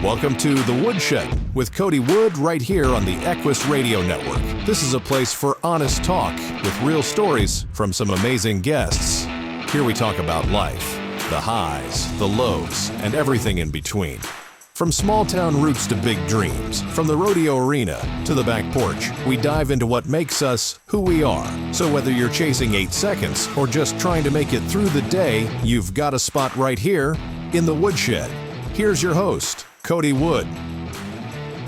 Welcome to The Woodshed with Cody Woods right here on the Equus Radio Network. This is a place for honest talk with real stories from some amazing guests. Here we talk about life, the highs, the lows, and everything in between. From small town roots to big dreams, from the rodeo arena to the back porch, we dive into what makes us who we are. So whether you're chasing 8 seconds or just trying to make it through the day, you've got a spot right here in The Woodshed. Here's your host, Cody Woods.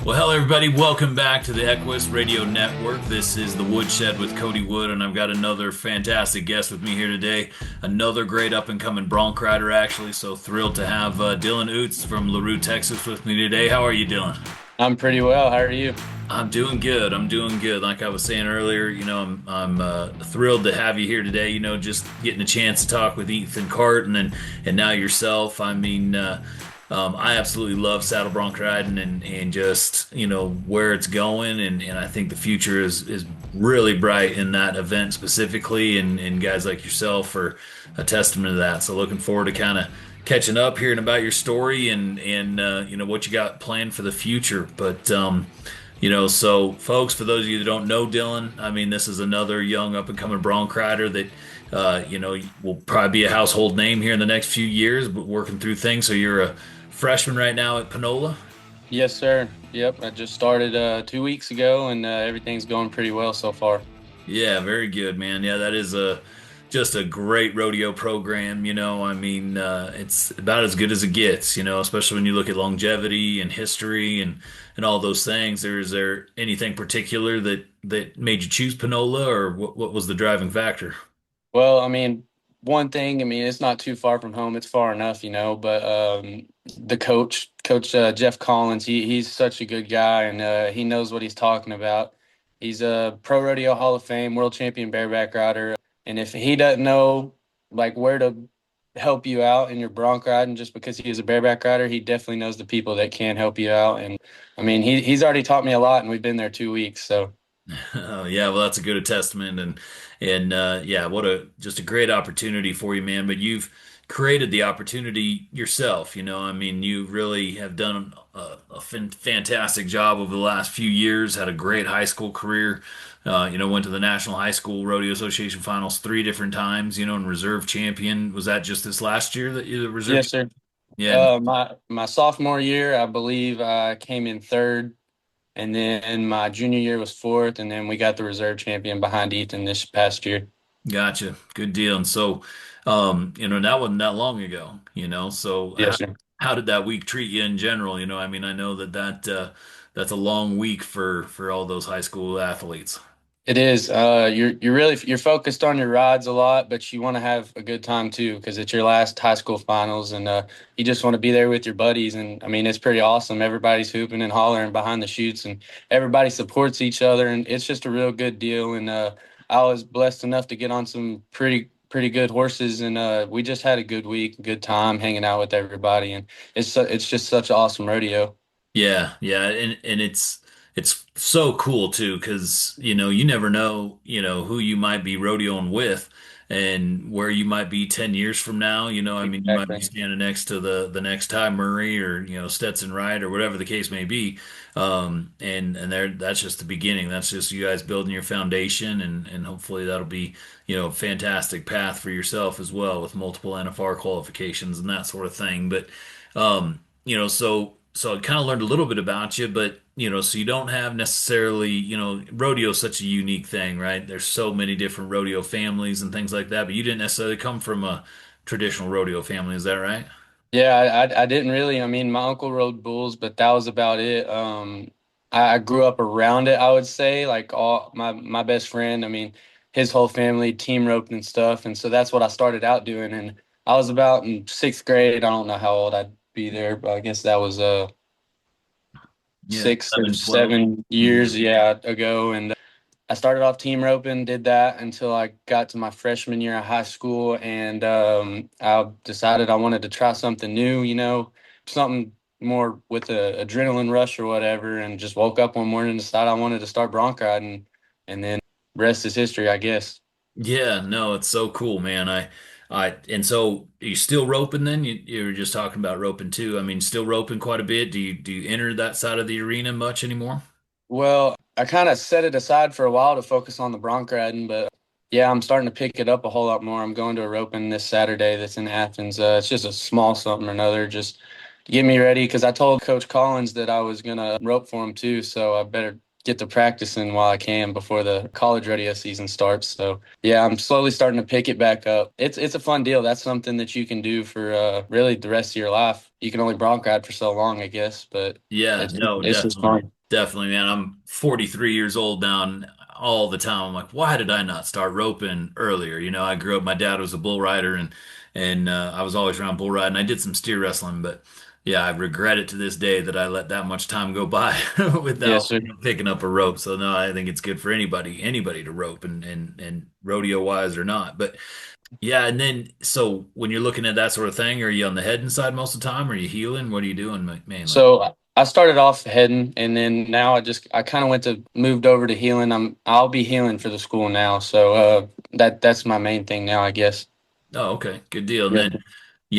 Well, hello everybody. Welcome back to the Equus Radio Network. This is the Woodshed with Cody Woods, and I've got another fantastic guest with me here today. Another great up-and-coming bronc rider, actually. So thrilled to have Dylan Ouzts from Larue, Texas, with me today. How are you, Dylan? I'm pretty well. How are you? I'm doing good. Like I was saying earlier, I'm thrilled to have you here today. Just getting a chance to talk with Ethan Cart and now yourself. I absolutely love saddle bronc riding and just, where it's going. And I think the future is really bright in that event specifically. And guys like yourself are a testament to that. So looking forward to kind of catching up, hearing about your story and what you got planned for the future. But, so folks, for those of you that don't know Dylan, this is another young up and coming bronc rider that, will probably be a household name here in the next few years, but working through things. So you're a freshman right now at Panola? Yes, sir. Yep. I just started 2 weeks ago, and everything's going pretty well so far. Yeah, very good, man. Yeah, that is just a great rodeo program. It's about as good as it gets, especially when you look at longevity and history and all those things. Is there anything particular that made you choose Panola, or what was the driving factor? Well, one thing, it's not too far from home. It's far enough, but the coach Jeff Collins, he's such a good guy, and he knows what he's talking about. He's a Pro Rodeo Hall of Fame world champion bareback rider, and if he doesn't know where to help you out in your bronc riding just because he is a bareback rider, he definitely knows the people that can help you out. And he's already taught me a lot, and we've been there 2 weeks, so. Oh, yeah, well, that's a good testament, and yeah, just a great opportunity for you, man. But you've created the opportunity yourself. You really have done a fantastic job over the last few years. Had a great high school career. Went to the National High School Rodeo Association Finals 3 different times. And reserve champion. Was that just this last year that you reserve? Yes, sir. Yeah. My sophomore year, I believe I came in third. And then my junior year was fourth, and then we got the reserve champion behind Ethan this past year. Gotcha. Good deal. And so, that wasn't that long ago, so Yes, sir. how did that week treat you in general? I know that's a long week for all those high school athletes. It is. You're focused on your rides a lot, but you want to have a good time too because it's your last high school finals, and you just want to be there with your buddies. And it's pretty awesome. Everybody's hooping and hollering behind the chutes, and everybody supports each other, and it's just a real good deal. And I was blessed enough to get on some pretty good horses, and we just had a good week, good time hanging out with everybody, and it's just such an awesome rodeo. Yeah, yeah, and it's so cool too, because you never know, who you might be rodeoing with and where you might be 10 years from now. You might be Exactly. standing next to the next Ty Murray or Stetson Wright or whatever the case may be. And there, that's just the beginning. That's just you guys building your foundation, and hopefully that'll be a fantastic path for yourself as well with multiple NFR qualifications and that sort of thing. But so I kind of learned a little bit about you, but so you don't have necessarily, rodeo is such a unique thing, right? There's so many different rodeo families and things like that, but you didn't necessarily come from a traditional rodeo family, is that right? Yeah, I didn't really. My uncle rode bulls, but that was about it. I grew up around it, I would say. Like all my best friend, his whole family team roped and stuff, and so that's what I started out doing. And I was about in 6th grade. I don't know how old I'd be there, but I guess that was Yeah, 6 or 7 years, yeah, ago. And I started off team roping, did that until I got to my freshman year of high school, and I decided I wanted to try something new, something more with a adrenaline rush or whatever, and just woke up one morning and decided I wanted to start bronc riding, and then rest is history, I guess. Yeah, no, it's so cool, man. And so are you still roping then? You were just talking about roping too. I mean, still roping quite a bit. Do you enter that side of the arena much anymore? Well, I kind of set it aside for a while to focus on the bronc riding, but yeah, I'm starting to pick it up a whole lot more. I'm going to a roping this Saturday that's in Athens. It's just a small something or another, just to get me ready because I told Coach Collins that I was gonna rope for him too, so I better get to practicing while I can before the college rodeo season starts. So yeah, I'm slowly starting to pick it back up. It's a fun deal. That's something that you can do for really the rest of your life. You can only bronc ride for so long, I guess, but Yeah, no, it's just definitely. fun. Definitely, man. I'm 43 years old now, and all the time I'm like, why did I not start roping earlier? I grew up, my dad was a bull rider, and I was always around bull riding. I did some steer wrestling, but yeah, I regret it to this day that I let that much time go by Yes, without sir. picking up a rope. So no, I think it's good for anybody to rope and rodeo wise or not. But yeah, and then so when you're looking at that sort of thing, are you on the heading side most of the time? Are you heeling? What are you doing mainly? So I started off heading, and then now I kind of went to moved over to healing. I'll be healing for the school now, so that's my main thing now, I guess. Oh, okay. Good deal. And Yes, then,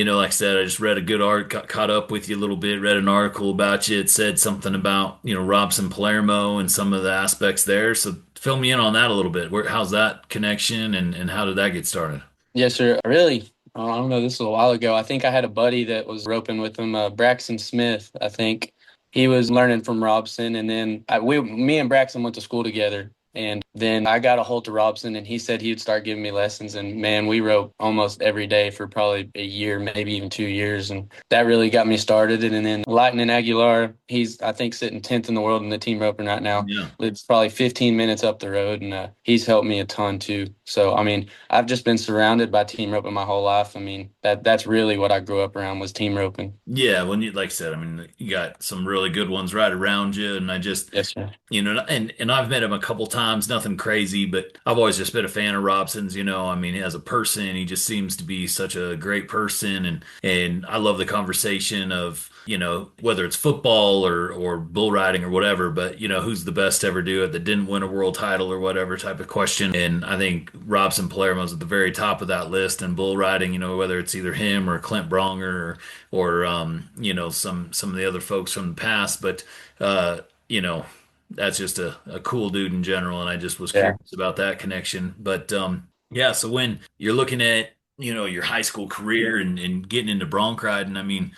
sir. like I said, I just read a good art, got caught up with you a little bit, read an article about you. It said something about, Robson Palermo and some of the aspects there. So fill me in on that a little bit. How's that connection and how did that get started? Yes, sir. Really, I don't know. This was a while ago. I think I had a buddy that was roping with him, Braxton Smith. I think he was learning from Robson, and then me and Braxton went to school together. And then I got a hold of Robson, and he said he'd start giving me lessons. And man, we rope almost every day for probably a year, maybe even 2 years, and that really got me started. And then Lightning Aguilar, he's I think sitting 10th in the world in the team roping right now. Yeah. Lives probably 15 minutes up the road, and he's helped me a ton too. So I mean. I've just been surrounded by team roping my whole life. I mean, that's really what I grew up around was team roping. Yeah, when you like I said, I mean, you got some really good ones right around you, and I just Yes, sir. and I've met him a couple times, nothing crazy, but I've always just been a fan of Robson's, I mean, as a person, he just seems to be such a great person and I love the conversation of, whether it's football or bull riding or whatever, but who's the best to ever do it that didn't win a world title or whatever type of question. And I think Robson Palermo's at the very top of that list and bull riding, whether it's either him or Clint Bronger or some of the other folks from the past, but you know, that's just a cool dude in general, and I just was Yeah. curious about that connection. But yeah, so when you're looking at your high school career and getting into bronc riding, I mean,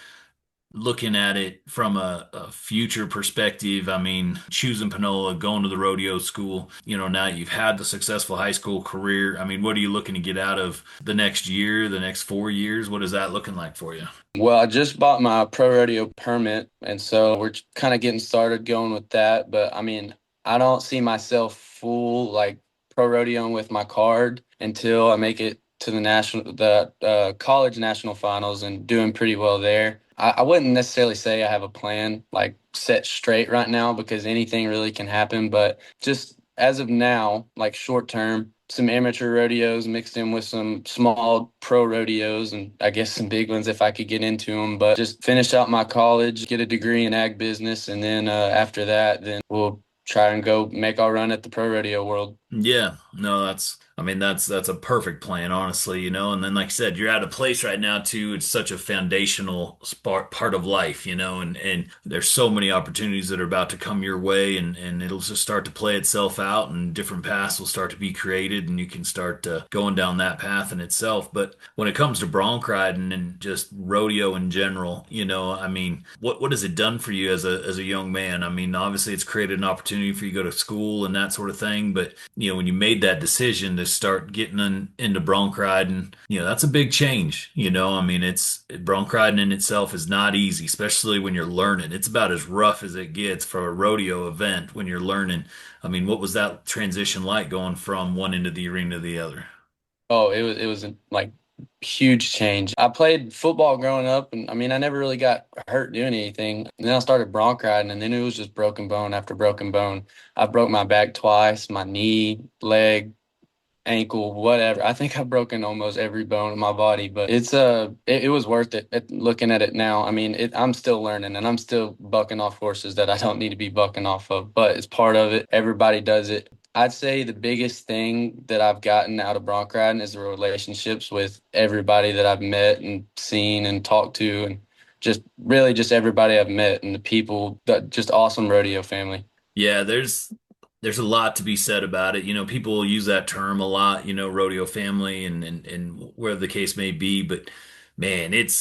looking at it from a future perspective, I mean, choosing Panola, going to the rodeo school, now you've had the successful high school career. I mean, what are you looking to get out of the next year, the next 4 years? What is that looking like for you? Well, I just bought my pro rodeo permit, and so we're kind of getting started going with that. But I mean, I don't see myself full like pro rodeoing with my card until I make it to the college national finals and doing pretty well there. I wouldn't necessarily say I have a plan like set straight right now because anything really can happen. But just as of now, like short term, some amateur rodeos mixed in with some small pro rodeos and I guess some big ones if I could get into them. But just finish out my college, get a degree in ag business, and then after that, then we'll try and go make our run at the pro rodeo world. Yeah, no, I mean, that's a perfect plan, honestly, and then like I said, you're at a place right now too. It's such a foundational part of life, and there's so many opportunities that are about to come your way, and it'll just start to play itself out, and different paths will start to be created, and you can start going down that path in itself. But when it comes to bronc riding and just rodeo in general, I mean, what has it done for you as a young man? I mean, obviously, it's created an opportunity for you to go to school and that sort of thing, but when you made that decision to start getting into bronc riding, that's a big change. I mean, it's bronc riding in itself is not easy, especially when you're learning. It's about as rough as it gets for a rodeo event when you're learning. I mean, what was that transition like going from one end of the arena to the other? Oh, it was like huge change. I played football growing up, and I mean, I never really got hurt doing anything. And then I started bronc riding, and then it was just broken bone after broken bone. I broke my back twice, my knee, leg, ankle, whatever. I think I've broken almost every bone in my body, but it was worth it. Looking at it now, I mean, I'm still learning, and I'm still bucking off horses that I don't need to be bucking off of, but it's part of it. Everybody does it. I'd say the biggest thing that I've gotten out of bronc riding is the relationships with everybody that I've met and seen and talked to, and just really just everybody I've met and the people that just awesome rodeo family. Yeah, there's a lot to be said about it. People use that term a lot, rodeo family and whatever the case may be, but man, it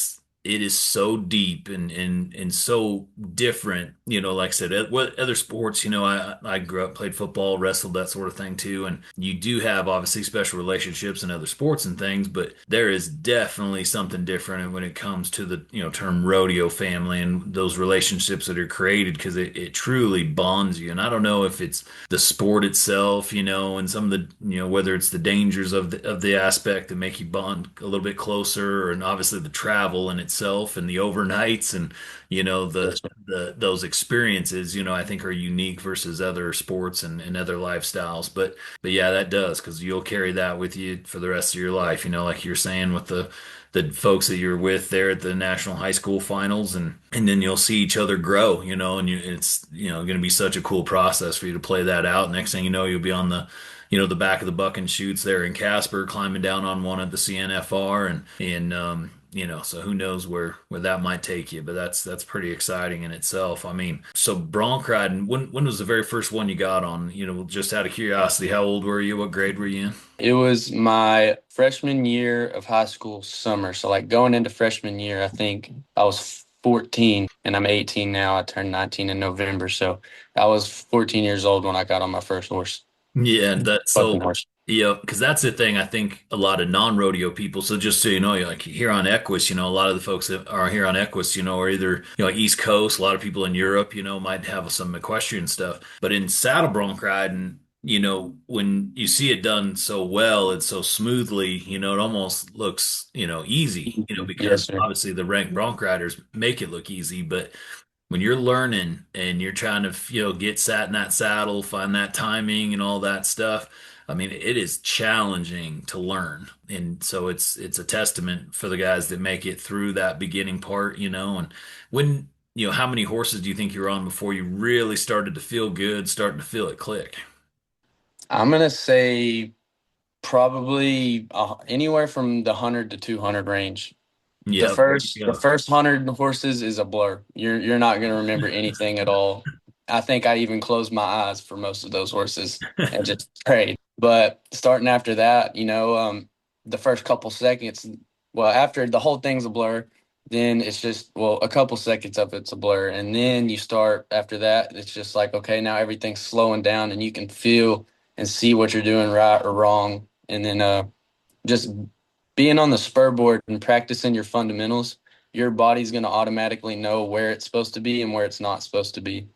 is so deep and so different. Like I said, what other sports, I grew up, played football, wrestled, that sort of thing too. And you do have obviously special relationships in other sports and things, but there is definitely something different when it comes to the, term rodeo family and those relationships that are created because it truly bonds you. And I don't know if it's the sport itself, and some of the, whether it's the dangers of the aspect that make you bond a little bit closer, and obviously the travel in itself and the overnights and the those experiences, I think are unique versus other sports and other lifestyles. But yeah, that does because you'll carry that with you for the rest of your life. Like you're saying with the folks that you're with there at the national high school finals, and then you'll see each other grow, and it's going to be such a cool process for you to play that out. Next thing you know, you'll be on the back of the buck and shoots there in Casper, climbing down on one at the CNFR, and so who knows where that might take you, but that's pretty exciting in itself. I mean, so bronc riding, when was the very first one you got on? Just out of curiosity, how old were you? What grade were you in? It was my freshman year of high school summer. So like going into freshman year, I think I was 14 and I'm 18 now. I turned 19 in November. So I was 14 years old when I got on my first horse. Yeah, that's Fucking so. horse. Yeah, because that's the thing. I think a lot of non-rodeo people. So just so you know, like here on Equus, a lot of the folks that are here on Equus, are either East Coast. A lot of people in Europe, might have some equestrian stuff. But in saddle bronc riding, when you see it done so well and so smoothly, it almost looks easy. Yes, Because sir. obviously the ranked bronc riders make it look easy, but when you're learning and you're trying to, get sat in that saddle, find that timing and all that stuff, I mean, it is challenging to learn. And so it's a testament for the guys that make it through that beginning part, and when, how many horses do you think you were on before you really started to feel good, starting to feel it click? I'm gonna say probably anywhere from the 100 to 200 range. The Yeah, there first you the go. first 100 horses is a blur. You're not gonna remember anything at all. I think I even closed my eyes for most of those horses and just prayed. But starting after that, the first couple seconds, well, after the whole thing's a blur, then it's just, well, a couple seconds of it's a blur. And then you start after that, it's just like, okay, now everything's slowing down and you can feel and see what you're doing right or wrong. And then just being on the spur board and practicing your fundamentals, your body's going to automatically know where it's supposed to be and where it's not supposed to be.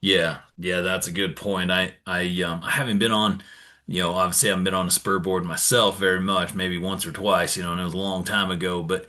Yeah, yeah, that's a good point. I haven't been on, obviously I haven't been on a spur board myself very much, maybe once or twice, and it was a long time ago, but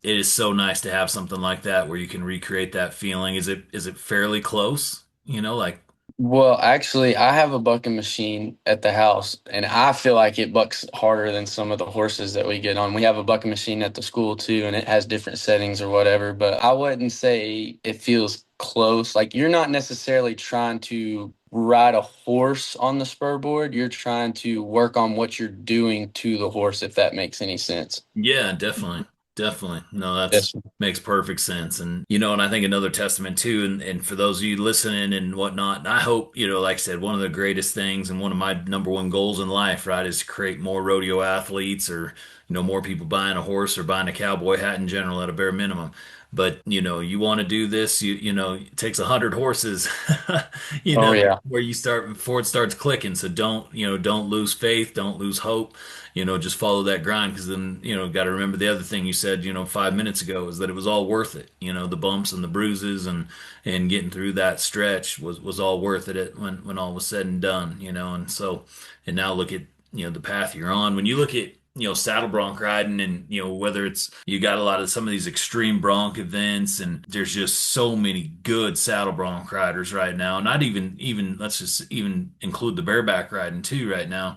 it is so nice to have something like that where you can recreate that feeling. Is it fairly close? Like Well, actually, I have a bucking machine at the house, and I feel like it bucks harder than some of the horses that we get on. We have a bucking machine at the school too, and it has different settings or whatever, but I wouldn't say it feels close. Like you're not necessarily trying to ride a horse on the spur board. You're trying to work on what you're doing to the horse, if that makes any sense. yeah, definitely. Definitely. No, that's Yes. makes perfect sense. And I think another testament too, and for those of you listening and whatnot, and I hope, like I said, one of the greatest things and one of my number one goals in life, right, is to create more rodeo athletes or, more people buying a horse or buying a cowboy hat in general at a bare minimum. But, you want to do this, it takes 100 horses, Oh, yeah. where you start before it starts clicking. So don't lose faith, don't lose hope, just follow that grind because then, got to remember the other thing you said, 5 minutes ago is that it was all worth it. The bumps and the bruises and getting through that stretch was all worth it when all was said and done, and so, and now look at, the path you're on. When you look at, saddle bronc riding and, whether it's you got a lot of some of these extreme bronc events and there's just so many good saddle bronc riders right now. Not even let's just even include the bareback riding too right now.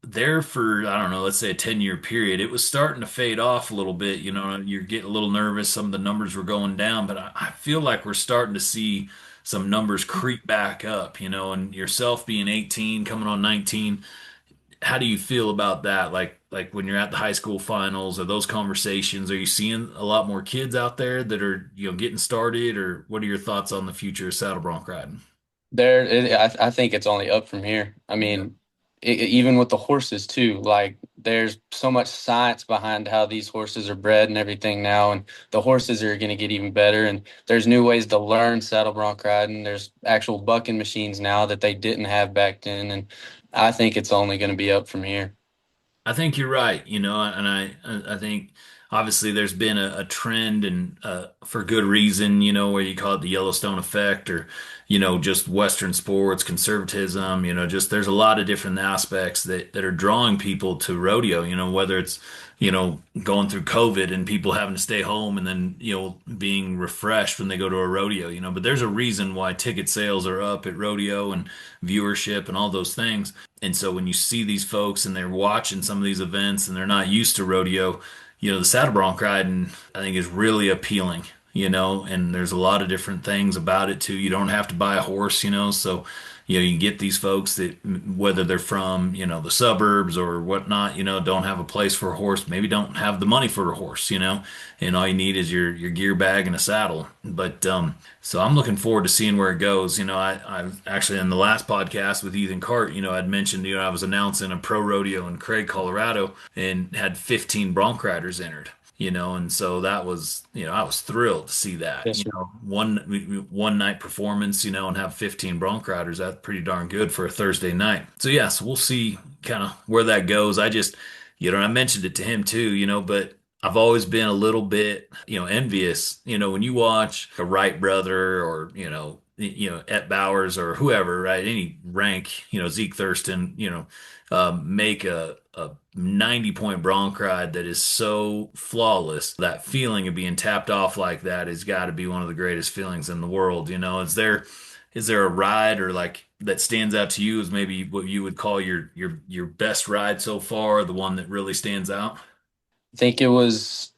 there for, I don't know, let's say a 10-year period, it was starting to fade off a little bit. You know, you're getting a little nervous. Some of the numbers were going down, but I feel like we're starting to see some numbers creep back up, you know, and yourself being 18, coming on 19, how do you feel about that? Like when you're at the high school finals or those conversations, are you seeing a lot more kids out there that are, you know, getting started, or what are your thoughts on the future of saddle bronc riding? I think it's only up from here. I mean, even with the horses too, like there's so much science behind how these horses are bred and everything now, and the horses are going to get even better. And there's new ways to learn saddle bronc riding. There's actual bucking machines now that they didn't have back then, and I think it's only going to be up from here. I think you're right, you know, and I think obviously there's been a trend, and for good reason, you know, where you call it the Yellowstone effect, or you know, just Western sports conservatism, you know, just there's a lot of different aspects that are drawing people to rodeo, you know, whether it's, you know, going through COVID and people having to stay home and then, you know, being refreshed when they go to a rodeo, you know, but there's a reason why ticket sales are up at rodeo and viewership and all those things. And so when you see these folks and they're watching some of these events and they're not used to rodeo, you know, the saddle bronc riding, I think, is really appealing, you know, and there's a lot of different things about it too. You don't have to buy a horse, you know, so, you know, you can get these folks that, whether they're from, you know, the suburbs or whatnot, you know, don't have a place for a horse, maybe don't have the money for a horse, you know, and all you need is your gear bag and a saddle. But so I'm looking forward to seeing where it goes. You know, I actually, in the last podcast with Ethan Cart, you know, I'd mentioned, you know, I was announcing a pro rodeo in Craig, Colorado, and had 15 bronc riders entered. You know, and so that was, you know, I was thrilled to see that. Yes, You sir. know, one night performance, you know, and have 15 bronc riders. That's pretty darn good for a Thursday night. So yes, we'll see kind of where that goes. I just, you know, I mentioned it to him too, you know, but I've always been a little bit, you know, envious. You know, when you watch a Wright brother, or you know, Et Bowers or whoever, right? Any rank, you know, Zeke Thurston, you know, make a 90-point bronc ride that is so flawless. That feeling of being tapped off like that has got to be one of the greatest feelings in the world. You know, is there a ride or like that stands out to you as maybe what you would call your best ride so far, the one that really stands out? I think it was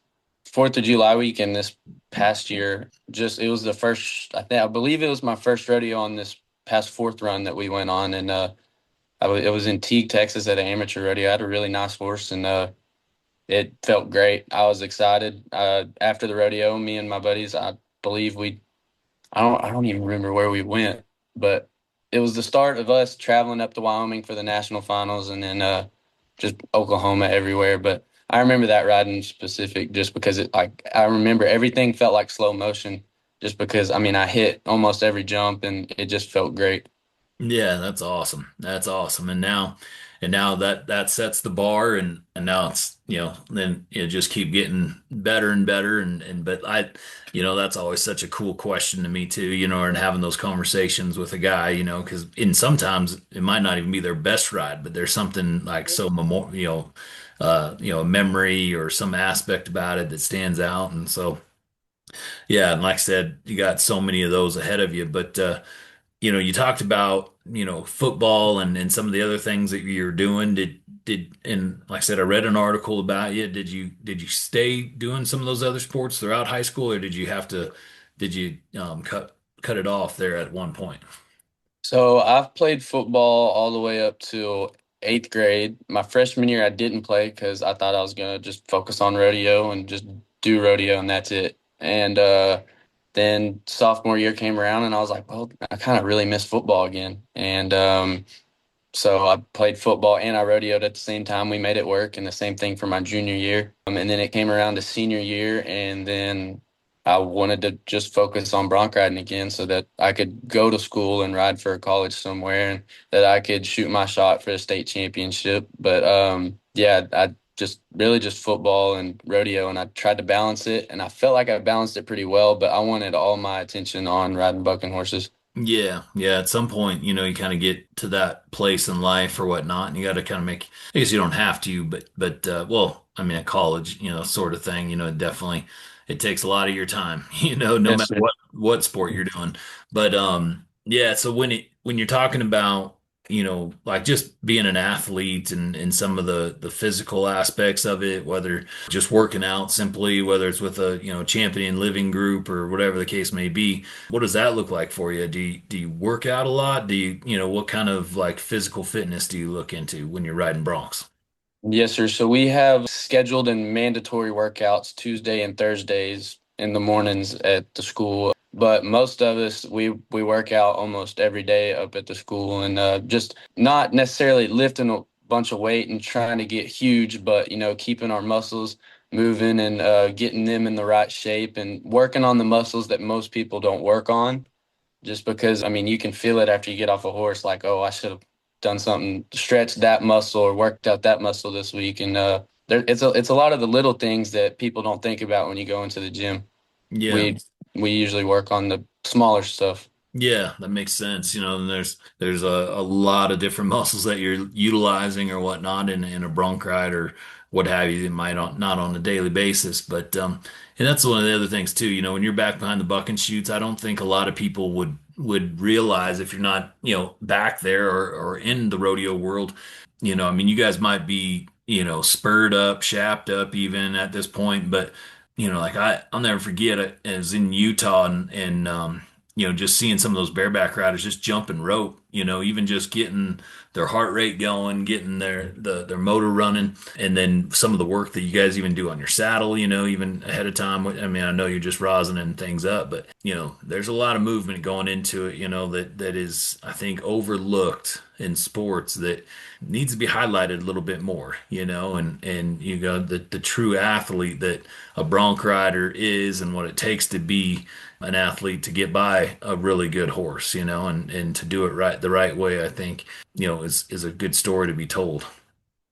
Fourth of July weekend this past year. Just it was the first. I believe it was my first rodeo on this past fourth run that we went on, and it was in Teague, Texas, at an amateur rodeo. I had a really nice horse, and it felt great. I was excited. After the rodeo, me and my buddies, I believe I don't even remember where we went, but it was the start of us traveling up to Wyoming for the national finals, and then just Oklahoma everywhere. But I remember that ride in specific just because I remember everything felt like slow motion, just because I mean I hit almost every jump and it just felt great. Yeah, that's awesome. That's awesome. And now that sets the bar, and now it's, you know, then you just keep getting better and better, and but you know, that's always such a cool question to me too, you know, and having those conversations with a guy, you know, because in sometimes it might not even be their best ride, but there's something like so you know, a memory or some aspect about it that stands out. And so yeah, and like I said, you got so many of those ahead of you, but you know, you talked about, you know, football and some of the other things that you're doing. And like I said, I read an article about you. Did you stay doing some of those other sports throughout high school, or did you cut it off there at one point? So I've played football all the way up to eighth grade. My freshman year, I didn't play because I thought I was gonna just focus on rodeo and just do rodeo and that's it. And then sophomore year came around and I was like, well, I kind of really miss football again. And so I played football and I rodeoed at the same time. We made it work, and the same thing for my junior year. And then it came around to senior year, and then I wanted to just focus on bronc riding again so that I could go to school and ride for a college somewhere, and that I could shoot my shot for a state championship. But yeah, I just really just football and rodeo, and I tried to balance it, and I felt like I balanced it pretty well, but I wanted all my attention on riding bucking horses. Yeah, yeah. At some point, you know, you kind of get to that place in life or whatnot, and you got to kind of make. I guess you don't have to, but well, I mean, at college, you know, sort of thing. You know, definitely, it takes a lot of your time. You know, no Yes, matter sir. what sport you're doing. But yeah. So when you're talking about like just being an athlete and some of the physical aspects of it, whether just working out simply, whether it's with a, champion living group or whatever the case may be. What does that look like for you? Do you work out a lot? What kind of like physical fitness do you look into when you're riding broncs? Yes, sir. So we have scheduled and mandatory workouts Tuesday and Thursdays in the mornings at the school. But most of us, we work out almost every day up at the school, and just not necessarily lifting a bunch of weight and trying to get huge, but keeping our muscles moving and getting them in the right shape and working on the muscles that most people don't work on. Just because, I mean, you can feel it after you get off a horse, like, oh, I should have done something, stretched that muscle or worked out that muscle this week. And it's a lot of the little things that people don't think about when you go into the gym. Yeah. We usually work on the smaller stuff. Yeah, that makes sense. And there's a lot of different muscles that you're utilizing or whatnot in a bronc ride or what have you. It might not on a daily basis, but and that's one of the other things too. When you're back behind the buck and shoots, I don't think a lot of people would realize if you're not back there or in the rodeo world. I mean, you guys might be spurred up, shapped up even at this point, but like I'll never forget it. It was in Utah and just seeing some of those bareback riders just jumping rope, even just getting their heart rate going, getting their motor running, and then some of the work that you guys even do on your saddle, even ahead of time. I mean, I know you're just rosining things up, but there's a lot of movement going into it, that is, I think, overlooked in sports that needs to be highlighted a little bit more, and the true athlete that a bronc rider is and what it takes to be an athlete to get by a really good horse, and to do it right the right way, I think, is a good story to be told.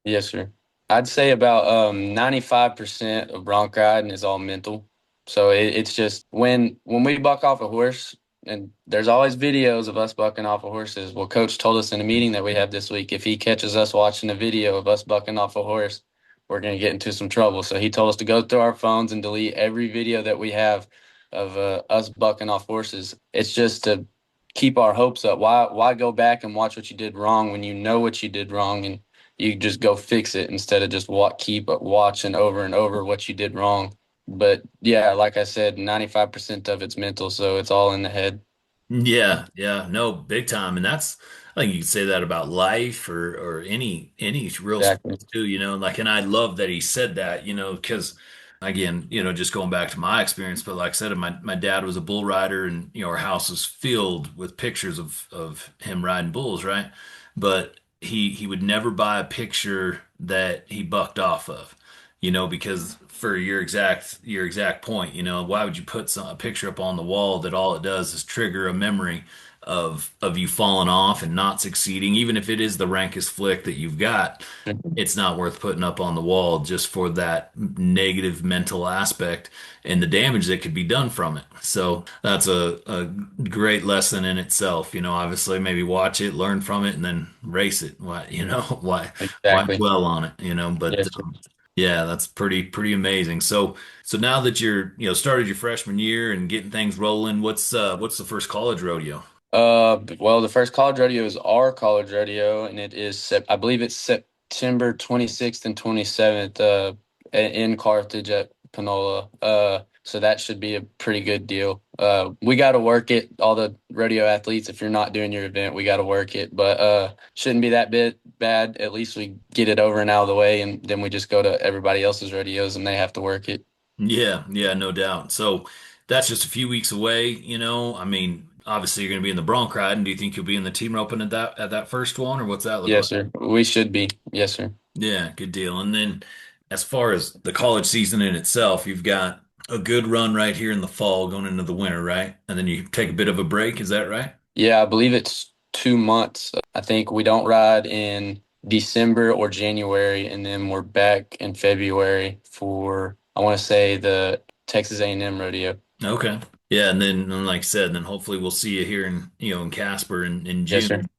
Yes, sir. I'd say about 95% of bronc riding is all mental. So it's just when we buck off a horse, and there's always videos of us bucking off of horses. Well, coach told us in a meeting that we have this week, if he catches us watching a video of us bucking off a horse, we're going to get into some trouble. So he told us to go through our phones and delete every video that we have of us bucking off horses. It's just to keep our hopes up. Why go back and watch what you did wrong when you know what you did wrong, and you just go fix it instead of just keep watching over and over what you did wrong. But yeah, like I said, 95% of it's mental, so it's all in the head. Yeah, yeah, no, big time. And I think you can say that about life or any real Exactly. sports too, like, and I love that he said that, because again, just going back to my experience, but like I said, my dad was a bull rider and, our house was filled with pictures of him riding bulls, right? But he would never buy a picture that he bucked off of, because for your exact point, why would you put a picture up on the wall that all it does is trigger a memory of you falling off and not succeeding, even if it is the rankest flick that you've got, it's not worth putting up on the wall just for that negative mental aspect and the damage that could be done from it. So that's a great lesson in itself. Obviously maybe watch it, learn from it, and then race it. Why, why Exactly. dwell on it, but Yes, sir. yeah, that's pretty amazing. So now that you're, started your freshman year and getting things rolling, what's the first college rodeo? Well, the first college rodeo is our college rodeo, and it is I believe it's September 26th and 27th, in Carthage at Panola. So that should be a pretty good deal. We got to work it. All the rodeo athletes, if you're not doing your event, we got to work it. But shouldn't be that bit bad. At least we get it over and out of the way, and then we just go to everybody else's rodeos, and they have to work it. Yeah, yeah, no doubt. So that's just a few weeks away, I mean, obviously you're going to be in the bronc riding. Do you think you'll be in the team roping at that first one, or what's that look like? Yes, sir. We should be. Yes, sir. Yeah, good deal. And then as far as the college season in itself, you've got a good run right here in the fall going into the winter, right? And then you take a bit of a break, is that right? Yeah, I believe it's 2 months. I think we don't ride in December or January, and then we're back in February for, I want to say, the Texas A&M rodeo. Okay. Yeah, and then and like I said, then hopefully we'll see you here in Casper in Yes, sir. June.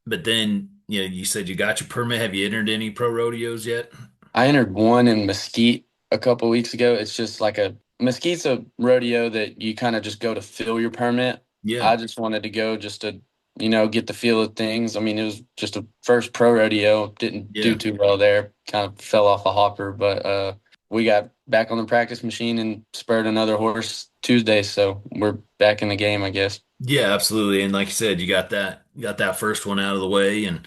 But then, you said you got your permit. Have you entered any pro rodeos yet? I entered one in Mesquite a couple weeks ago. It's just like Mesquite's a rodeo that you kind of just go to fill your permit. Yeah. I just wanted to go just to get the feel of things. I mean, it was just a first pro rodeo. Didn't do Yeah. too well there. Kind of fell off a hopper, but we got back on the practice machine and spurred another horse Tuesday, so we're back in the game, I guess. Yeah, absolutely. And like you said, you got that first one out of the way, and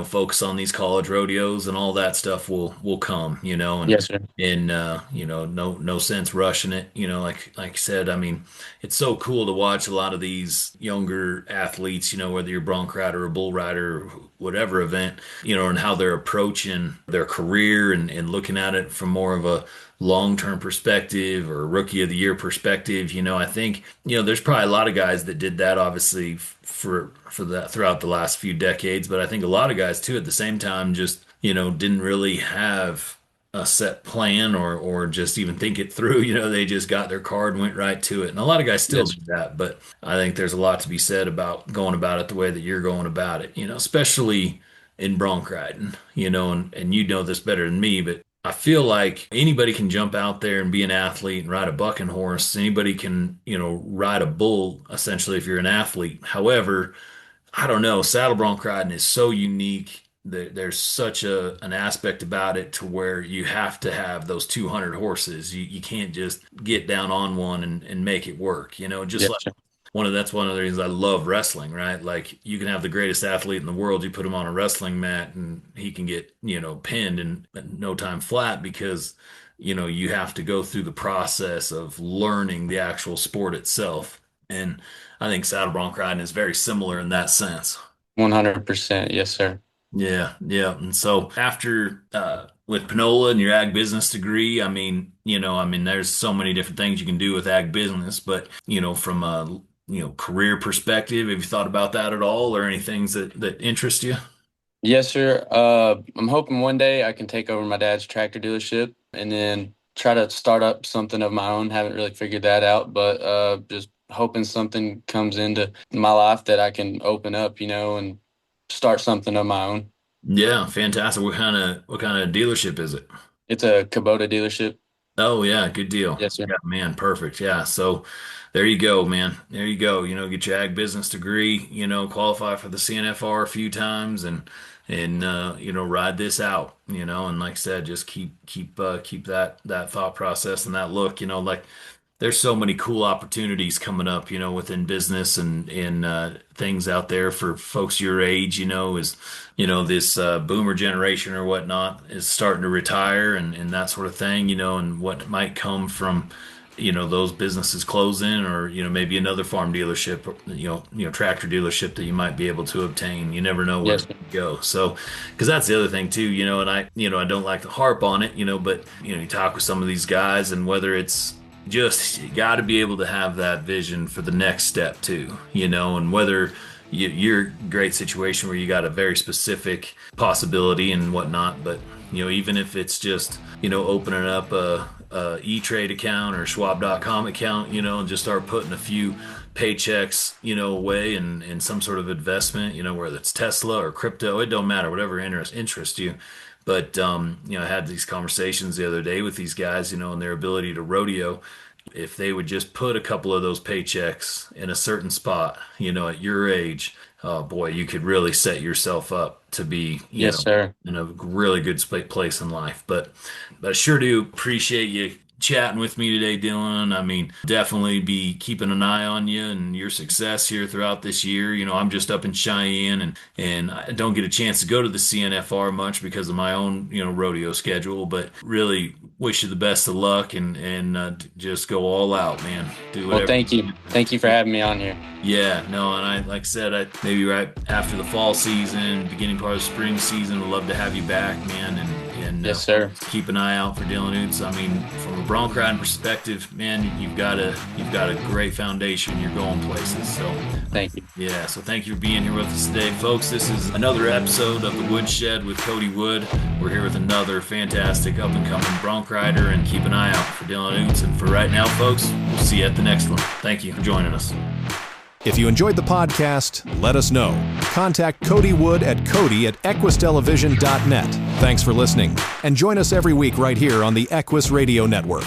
focus on these college rodeos, and all that stuff will come, Yes, sir. and no sense rushing it, like you said. I mean, it's so cool to watch a lot of these younger athletes, whether you're bronc rider or bull rider or whatever event, and how they're approaching their career, and looking at it from more of a long-term perspective or rookie of the year perspective. I think, there's probably a lot of guys that did that, obviously, for that throughout the last few decades, but I think a lot of guys too at the same time just, didn't really have a set plan, or just even think it through. They just got their card and went right to it. And a lot of guys still Yes. do that, but I think there's a lot to be said about going about it the way that you're going about it, especially in bronc riding, and you know this better than me, but I feel like anybody can jump out there and be an athlete and ride a bucking horse. Anybody can, ride a bull, essentially, if you're an athlete. However, I don't know, saddle bronc riding is so unique. There's such an aspect about it to where you have to have those 200 horses. You can't just get down on one and make it work, just Yes, like sir. that's one of the reasons I love wrestling, right? Like, you can have the greatest athlete in the world, you put him on a wrestling mat and he can get, pinned in no time flat, because, you have to go through the process of learning the actual sport itself. And I think saddle bronc riding is very similar in that sense. 100%. Yes, sir. Yeah, yeah. And so after with Panola and your ag business degree, I mean, there's so many different things you can do with ag business, but from a career perspective, have you thought about that at all, or any things that interest you? Yes, sir. I'm hoping one day I can take over my dad's tractor dealership and then try to start up something of my own. Haven't really figured that out, but just hoping something comes into my life that I can open up, and start something of my own. Yeah, fantastic. What kind of dealership is it? It's a Kubota dealership. Oh yeah, good deal. Yes, sir. Yeah, man, perfect. Yeah, so there you go, man. There you go. Get your ag business degree. Qualify for the CNFR a few times, and ride this out. And like I said, just keep that thought process and that look. Like, there's so many cool opportunities coming up, within business and things out there for folks your age, is, this boomer generation or whatnot is starting to retire, and that sort of thing, and what might come from, those businesses closing, or, maybe another farm dealership, or, tractor dealership that you might be able to obtain. You never know where Yes, it sir. could go. So, because that's the other thing too, and I don't like to harp on it, but, you talk with some of these guys, and whether it's just, you got to be able to have that vision for the next step too, and whether you're a great situation where you got a very specific possibility and whatnot, but even if it's just opening up a E-Trade account or Schwab.com account, and just start putting a few paychecks away in some sort of investment, whether it's Tesla or crypto, it don't matter, whatever interests you. But I had these conversations the other day with these guys, and their ability to rodeo. If they would just put a couple of those paychecks in a certain spot, at your age, oh boy, you could really set yourself up to be, Yes, sir. in a really good place in life. But I sure do appreciate you chatting with me today, Dylan. I mean, definitely be keeping an eye on you and your success here throughout this year. I'm just up in Cheyenne, and I don't get a chance to go to the CNFR much because of my own, rodeo schedule, but really wish you the best of luck, and just go all out, man. Do Well, whatever. thank you. Thank you for having me on here. Yeah, no, and like I said, maybe right after the fall season, beginning part of the spring season, would love to have you back, man, and Yes, sir. keep an eye out for Dylan Ouzts. I mean, from a bronc riding perspective, man, you've got a great foundation. You're going places. So Thank you. yeah, so thank you for being here with us today, folks. This is another episode of the Woodshed with Cody Wood. We're here with another fantastic up and coming bronc rider, and keep an eye out for Dylan Ouzts. And for right now, folks, we'll see you at the next one. Thank you for joining us. If you enjoyed the podcast, let us know. Contact Cody Wood at cody@equistelevision.net. Thanks for listening, and join us every week right here on the Equus Radio Network.